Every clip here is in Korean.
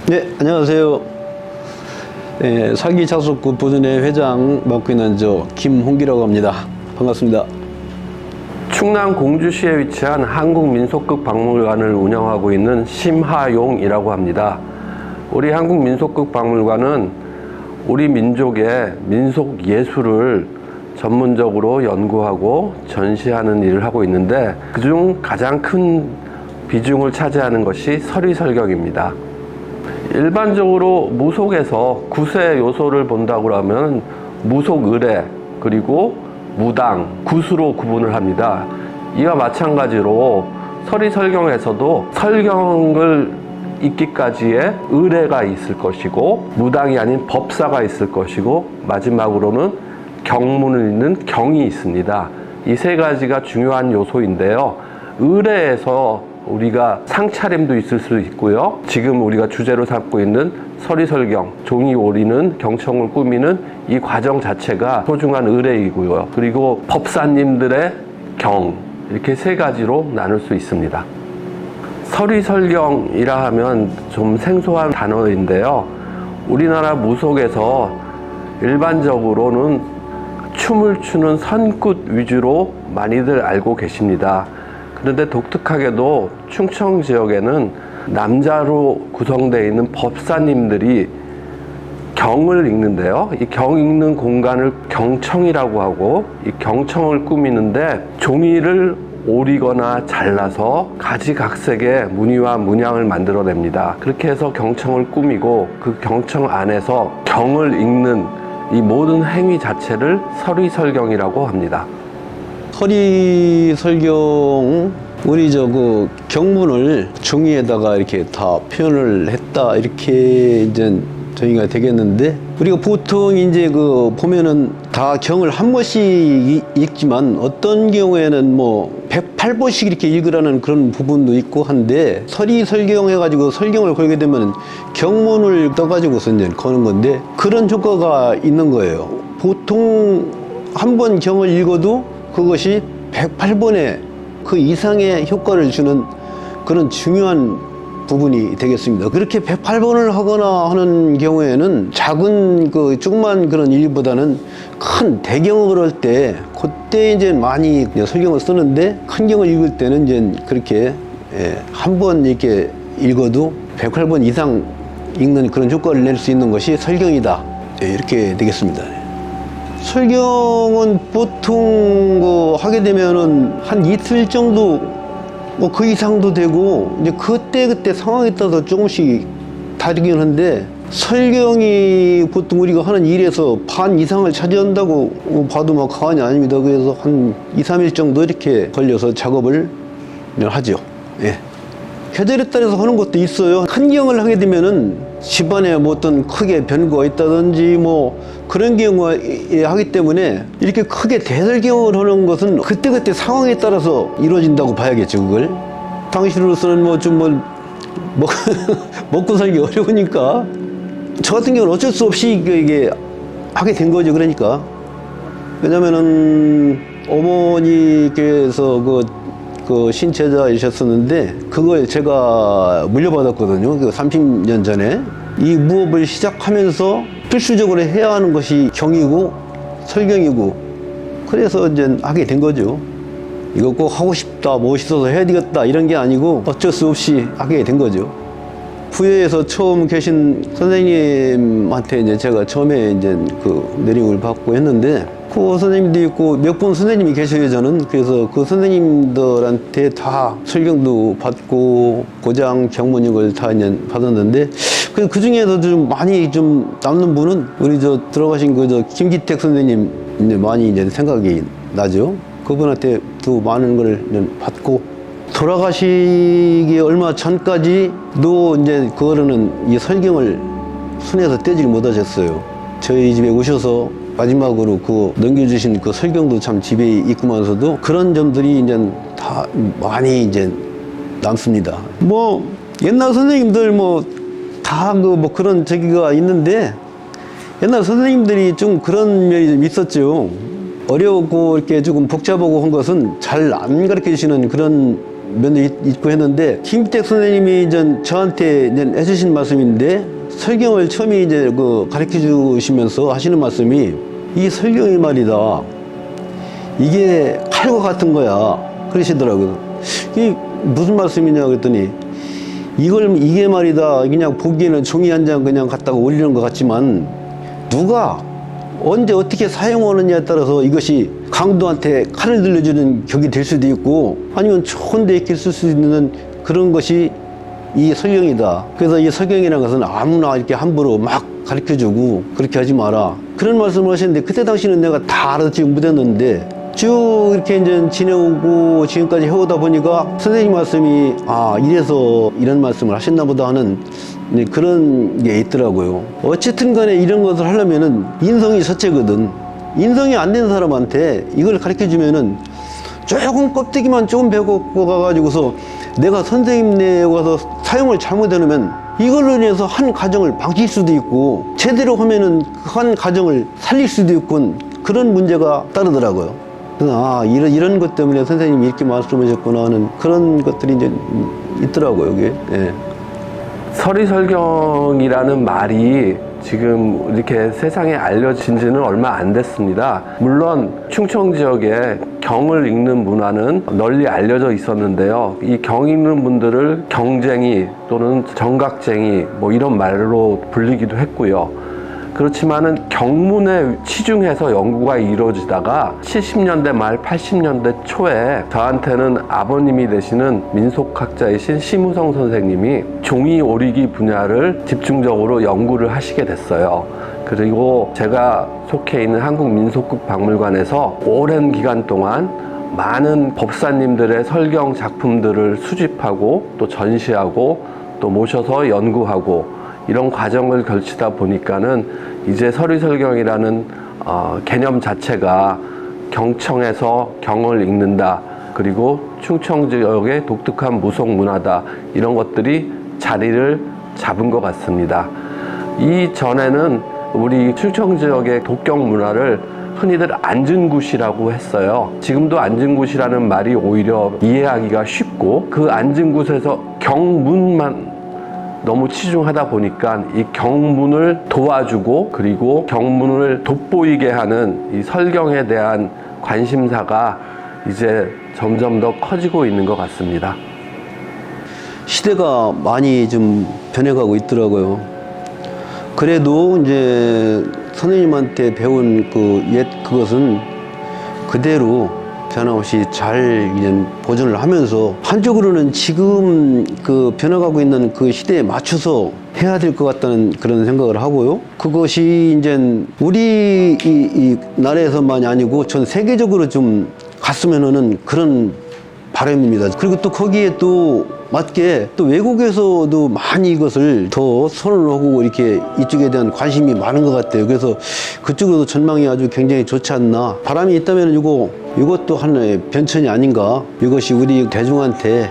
네, 안녕하세요. 살기차속구 부전의 회장 맡고 있는 김홍기라고 합니다. 반갑습니다. 충남 공주시에 위치한 한국민속극박물관을 운영하고 있는 심하용이라고 합니다. 우리 한국민속극박물관은 우리 민족의 민속 예술을 전문적으로 연구하고 전시하는 일을 하고 있는데, 그중 가장 큰 비중을 차지하는 것이 서리설경입니다. 일반적으로 무속에서 구세 요소를 본다고 하면 무속 의례, 그리고 무당, 구수로 구분을 합니다. 이와 마찬가지로 서리설경에서도 설경을 읽기까지의 의례가 있을 것이고, 무당이 아닌 법사가 있을 것이고, 마지막으로는 경문을 읽는 경이 있습니다. 이 세 가지가 중요한 요소인데요. 의례에서 우리가 상차림도 있을 수 있고요. 지금 우리가 주제로 삼고 있는 서리설경, 종이 오리는 경청을 꾸미는 이 과정 자체가 소중한 의례이고요. 그리고 법사님들의 경, 이렇게 세 가지로 나눌 수 있습니다. 서리설경이라 하면 좀 생소한 단어인데요. 우리나라 무속에서 일반적으로는 춤을 추는 선굿 위주로 많이들 알고 계십니다. 그런데 독특하게도 충청 지역에는 남자로 구성되어 있는 법사님들이 경을 읽는데요. 이 경 읽는 공간을 경청이라고 하고, 이 경청을 꾸미는데 종이를 오리거나 잘라서 가지각색의 무늬와 문양을 만들어냅니다. 그렇게 해서 경청을 꾸미고, 그 경청 안에서 경을 읽는 이 모든 행위 자체를 서리설경이라고 합니다. 서리설경, 우리 경문을 종이에다가 이렇게 다 표현을 했다, 이렇게 이제 저희가 되겠는데, 우리가 보통 이제 보면은 다 경을 한 번씩 읽지만, 어떤 경우에는 108번씩 이렇게 읽으라는 그런 부분도 있고 한데, 서리설경 해가지고 설경을 걸게 되면 경문을 떠가지고서 이제 거는 건데, 그런 효과가 있는 거예요. 보통 한 번 경을 읽어도 그것이 108번의 그 이상의 효과를 주는 그런 중요한 부분이 되겠습니다. 그렇게 108번을 하거나 하는 경우에는 작은 조그만 그런 일보다는 큰 대경을 할 때, 그때 이제 많이 설경을 쓰는데, 큰 경을 읽을 때는 이제 그렇게 한 번 이렇게 읽어도 108번 이상 읽는 그런 효과를 낼 수 있는 것이 설경이다. 이렇게 되겠습니다. 설경은 보통 하게 되면은 한 이틀 정도, 그 이상도 되고, 이제 그때 상황에 따라서 조금씩 다르긴 한데, 설경이 보통 우리가 하는 일에서 반 이상을 차지한다고 봐도 과언이 아닙니다. 그래서 한 2, 3일 정도 이렇게 걸려서 작업을 하죠. 예. 계절에 따라서 하는 것도 있어요. 큰 경을 하게 되면은 집안에 어떤 크게 변고가 있다든지 그런 경우에 하기 때문에, 이렇게 크게 대설경을 하는 것은 그때그때 상황에 따라서 이루어진다고 봐야겠죠, 그걸. 당시로서는 먹고 살기 어려우니까, 저 같은 경우는 어쩔 수 없이 이게 하게 된 거죠. 그러니까. 왜냐면은 어머니께서 신체자이셨었는데, 그걸 제가 물려받았거든요. 30년 전에. 이 무업을 시작하면서 필수적으로 해야 하는 것이 경이고 설경이고, 그래서 이제 하게 된 거죠. 이거 꼭 하고 싶다, 멋있어서 해야 되겠다, 이런 게 아니고 어쩔 수 없이 하게 된 거죠. 부여에서 처음 계신 선생님한테 이제 제가 처음에 이제 내림을 받고 했는데, 그 선생님도 있고 몇 분 선생님이 계셔요, 저는. 그래서 그 선생님들한테 다 설경도 받고 고장 경문 이걸 다 이제 받았는데, 그 중에서도 좀 많이 좀 남는 분은 우리 들어가신 김기택 선생님 이제 많이 이제 생각이 나죠. 그분한테 또 많은 걸 받고, 돌아가시기 얼마 전까지도 이제 그거는 이 설경을 손에서 떼질 못하셨어요. 저희 집에 오셔서 마지막으로 넘겨주신 설경도 참 집에 있구만서도 그런 점들이 이제 다 많이 이제 남습니다. 옛날 선생님들 다 그런 저기가 있는데, 옛날 선생님들이 좀 그런 면이 좀 있었죠. 어려웠고 이렇게 조금 복잡하고 한 것은 잘 안 가르쳐 주시는 그런 몇 년 있고 했는데 김택 선생님이 이제 저한테 이제 해주신 말씀인데 설경을 처음에 이제 그 가르쳐 주시면서 하시는 말씀이 이 설경이 말이다. 이게 칼과 같은 거야. 그러시더라고요. 이게 무슨 말씀이냐 그랬더니 이게 말이다. 그냥 보기에는 종이 한 장 그냥 갖다가 올리는 것 같지만 누가 언제 어떻게 사용하느냐에 따라서 이것이 강도한테 칼을 들려주는 격이 될 수도 있고 아니면 좋은 데 이렇게 쓸 수 있는 그런 것이 이 설경이다. 그래서 이 설경이라는 것은 아무나 이렇게 함부로 막 가르쳐주고 그렇게 하지 마라. 그런 말씀을 하시는데 그때 당시는 내가 다 알아듣지 못했는데 쭉 이렇게 이제 지내오고 지금까지 해오다 보니까 선생님 말씀이 이래서 이런 말씀을 하셨나 보다 하는 그런 게 있더라고요. 어쨌든 간에 이런 것을 하려면은 인성이 첫째거든. 인성이 안 된 사람한테 이걸 가르쳐 주면은 조금 껍데기만 조금 배우고 가가지고서 내가 선생님네 가서 사용을 잘못해놓으면 이걸로 인해서 한 가정을 망칠 수도 있고 제대로 하면은 한 가정을 살릴 수도 있고 그런 문제가 따르더라고요. 그래서 이런 것 때문에 선생님이 이렇게 말씀하셨구나 하는 그런 것들이 이제 있더라고요. 이게. 예. 서리설경이라는 말이 지금 이렇게 세상에 알려진 지는 얼마 안 됐습니다. 물론 충청 지역에 경을 읽는 문화는 널리 알려져 있었는데요. 이 경 읽는 분들을 경쟁이 또는 정각쟁이 뭐 이런 말로 불리기도 했고요. 그렇지만은 경문에 치중해서 연구가 이루어지다가 70년대 말 80년대 초에 저한테는 아버님이 되시는 민속학자이신 심우성 선생님이 종이 오리기 분야를 집중적으로 연구를 하시게 됐어요. 그리고 제가 속해 있는 한국민속국박물관에서 오랜 기간 동안 많은 법사님들의 설경 작품들을 수집하고 또 전시하고 또 모셔서 연구하고 이런 과정을 걸치다 보니까는 이제 서리설경이라는 개념 자체가 경청에서 경을 읽는다. 그리고 충청 지역의 독특한 무속 문화다. 이런 것들이 자리를 잡은 것 같습니다. 이전에는 우리 충청 지역의 독경 문화를 흔히들 앉은굿이라고 했어요. 지금도 앉은굿이라는 말이 오히려 이해하기가 쉽고 그 앉은굿에서 경문만 너무 치중하다 보니까 이 경문을 도와주고 그리고 경문을 돋보이게 하는 이 설경에 대한 관심사가 이제 점점 더 커지고 있는 것 같습니다. 시대가 많이 좀 변해가고 있더라고요. 그래도 이제 선생님한테 배운 그것은 그대로 변함없이 잘 이제 보존을 하면서 한쪽으로는 지금 그 변화가고 있는 그 시대에 맞춰서 해야 될 것 같다는 그런 생각을 하고요. 그것이 이제 우리 이 나라에서만이 아니고 전 세계적으로 좀 갔으면 하는 그런 바람입니다. 그리고 또 거기에 또 맞게 또 외국에서도 많이 이것을 더 선언을 하고 이렇게 이쪽에 대한 관심이 많은 것 같아요. 그래서 그쪽으로도 전망이 아주 굉장히 좋지 않나. 바람이 있다면 이것도 하나의 변천이 아닌가. 이것이 우리 대중한테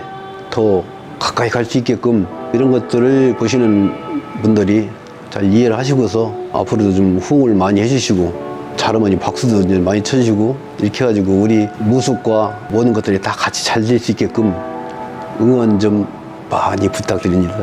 더 가까이 갈 수 있게끔 이런 것들을 보시는 분들이 잘 이해를 하시고서 앞으로도 좀 호응을 많이 해주시고 잘하면 박수도 이제 많이 쳐주시고 이렇게 해가지고 우리 무속과 모든 것들이 다 같이 잘 될 수 있게끔 응원 좀 많이 부탁드립니다.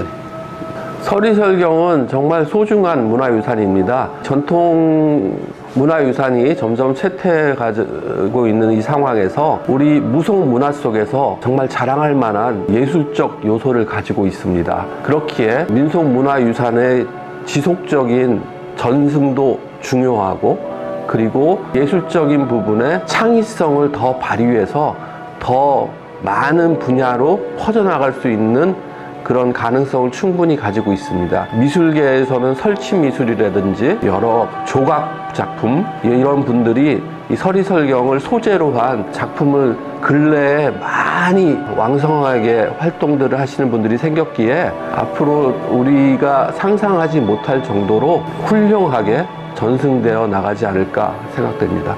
서리설경은 정말 소중한 문화유산입니다. 전통 문화유산이 점점 쇠퇴해가고 있는 이 상황에서 우리 무속 문화 속에서 정말 자랑할 만한 예술적 요소를 가지고 있습니다. 그렇기에 민속문화유산의 지속적인 전승도 중요하고 그리고 예술적인 부분의 창의성을 더 발휘해서 더 많은 분야로 퍼져나갈 수 있는 그런 가능성을 충분히 가지고 있습니다. 미술계에서는 설치미술이라든지 여러 조각 작품 이런 분들이 이 서리설경을 소재로 한 작품을 근래에 많이 왕성하게 활동들을 하시는 분들이 생겼기에 앞으로 우리가 상상하지 못할 정도로 훌륭하게 전승되어 나가지 않을까 생각됩니다.